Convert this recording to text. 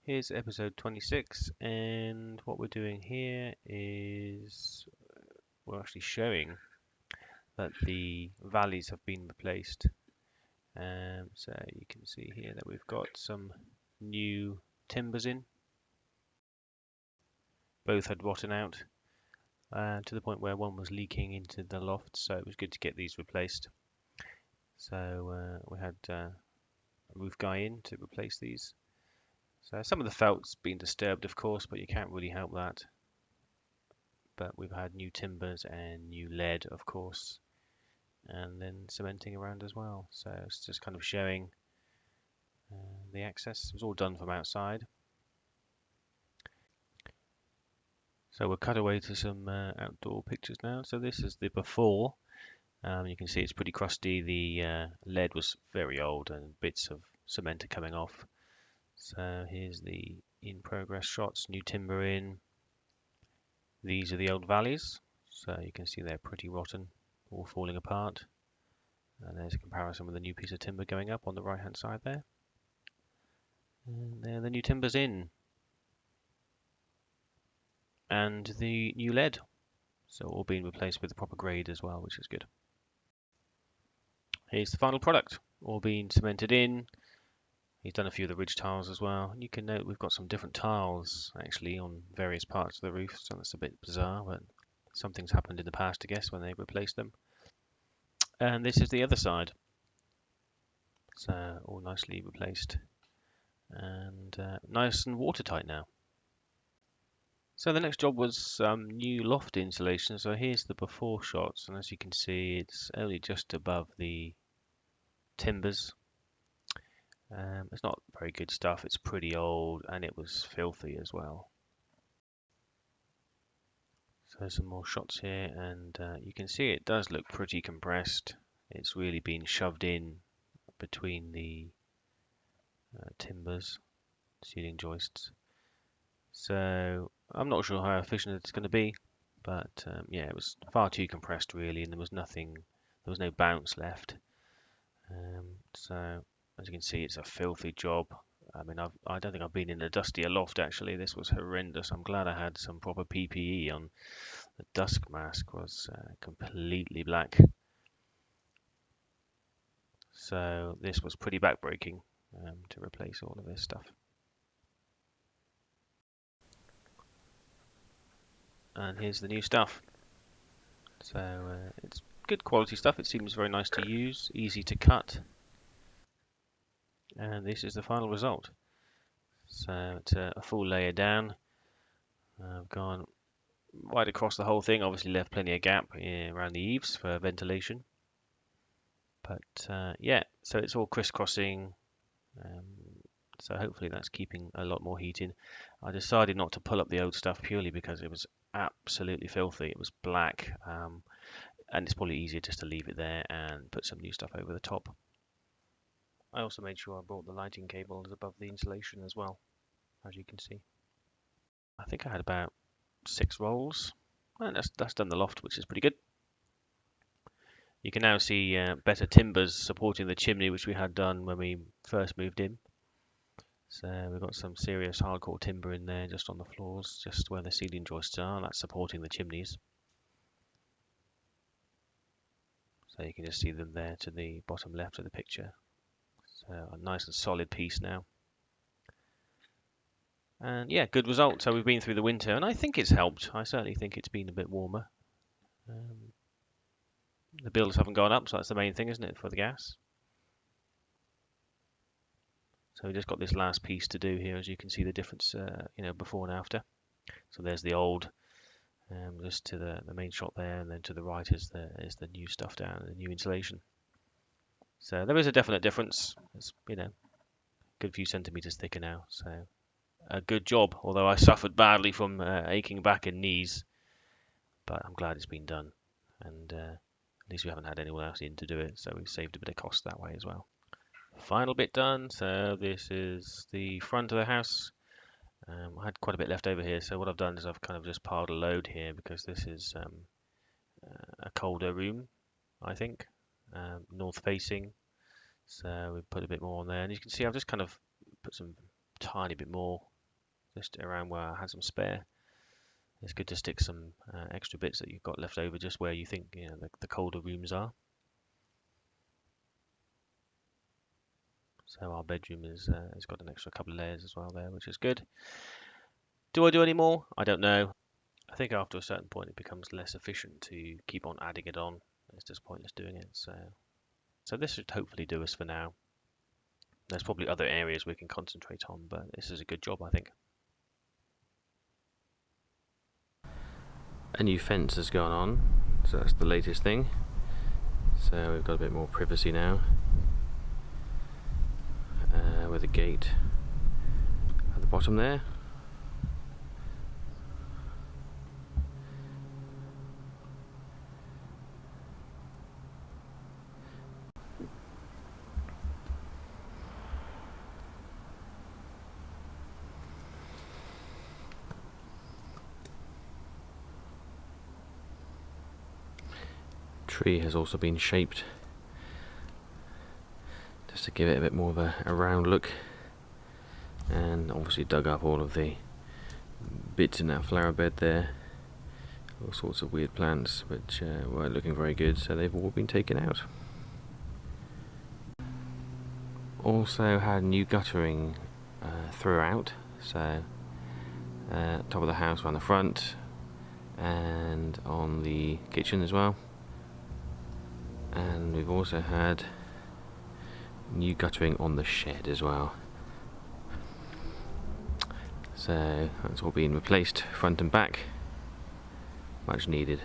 Here's episode 26, and what we're doing here is we're actually showing that the valleys have been replaced. So you can see here that we've got some new timbers in. Both had rotten out to the point where one was leaking into the loft, so it was good to get these replaced. So we had a roof guy in to replace these. So some of the felt's been disturbed, of course, but you can't really help that. But we've had new timbers and new lead, of course, and then cementing around as well. So it's just kind of showing the access. It was all done from outside. So we'll cut away to some outdoor pictures now. So this is the before. You can see it's pretty crusty. The lead was very old and bits of cement are coming off. So here's the in progress shots, new timber in. These are the old valleys. So you can see they're pretty rotten, all falling apart. And there's a comparison with the new piece of timber going up on the right hand side there. And there the new timbers in. And the new lead. So all being replaced with the proper grade as well, which is good. Here's the final product, all being cemented in. He's done a few of the ridge tiles as well. And you can note we've got some different tiles actually on various parts of the roof, so that's a bit bizarre, but something's happened in the past, I guess, when they replaced them. And this is the other side. So all nicely replaced and nice and watertight now. So the next job was new loft insulation. So here's the before shots, and as you can see, it's only just above the timbers. It's not very good stuff. It's pretty old, and it was filthy as well. So some more shots here, and you can see it does look pretty compressed. It's really been shoved in between the timbers, ceiling joists. So I'm not sure how efficient it's going to be, but yeah, it was far too compressed really, and there was no bounce left. So as you can see, it's a filthy job. I mean, I don't think I've been in a dustier loft actually. This was horrendous. I'm glad I had some proper PPE on. The dust mask was completely black. So this was pretty backbreaking to replace all of this stuff. And here's the new stuff. So it's good quality stuff. It seems very nice to use, easy to cut. And this is the final result. So it's a full layer down. I've gone right across the whole thing, obviously left plenty of gap around the eaves for ventilation. But yeah, so it's all crisscrossing. So hopefully that's keeping a lot more heat in. I decided not to pull up the old stuff purely because it was absolutely filthy. It was black, and it's probably easier just to leave it there and put some new stuff over the top. I also made sure I brought the lighting cables above the insulation as well, as you can see. I think I had about 6 rolls, and that's done the loft, which is pretty good. You can now see better timbers supporting the chimney, which we had done when we first moved in. So we've got some serious hardcore timber in there just on the floors, just where the ceiling joists are. That's supporting the chimneys. So you can just see them there to the bottom left of the picture. So a nice and solid piece now. And yeah, good result. So we've been through the winter, and I think it's helped. I certainly think it's been a bit warmer. The bills haven't gone up, so that's the main thing, isn't it, for the gas? So we just got this last piece to do here, as you can see the difference, before and after. So there's the old, just to the main shot there, and then to the right is the new stuff down, the new insulation. So there is a definite difference. It's a good few centimeters thicker now. So a good job. Although I suffered badly from aching back and knees, but I'm glad it's been done, and at least we haven't had anyone else in to do it, so we've saved a bit of cost that way as well. Final bit done. So this is the front of the house. I had quite a bit left over here, so what I've done is I've kind of just piled a load here because this is a colder room, I think, north facing. So we put a bit more on there, and you can see I've just kind of put some tiny bit more just around where I had some spare. It's good to stick some extra bits that you've got left over just where you think the colder rooms are. So our bedroom has got an extra couple of layers as well there, which is good. Do I do any more? I don't know. I think after a certain point it becomes less efficient to keep on adding it on. It's just pointless doing it. So this should hopefully do us for now. There's probably other areas we can concentrate on, but this is a good job, I think. A new fence has gone on, so that's the latest thing. So we've got a bit more privacy now, with a gate at the bottom there. Tree has also been shaped just to give it a bit more of a round look, and obviously dug up all of the bits in that flower bed there, all sorts of weird plants which weren't looking very good, so they've all been taken out. Also had new guttering throughout, so top of the house around the front and on the kitchen as well. And we've also had new guttering on the shed as well. So that's all been replaced, front and back. Much needed.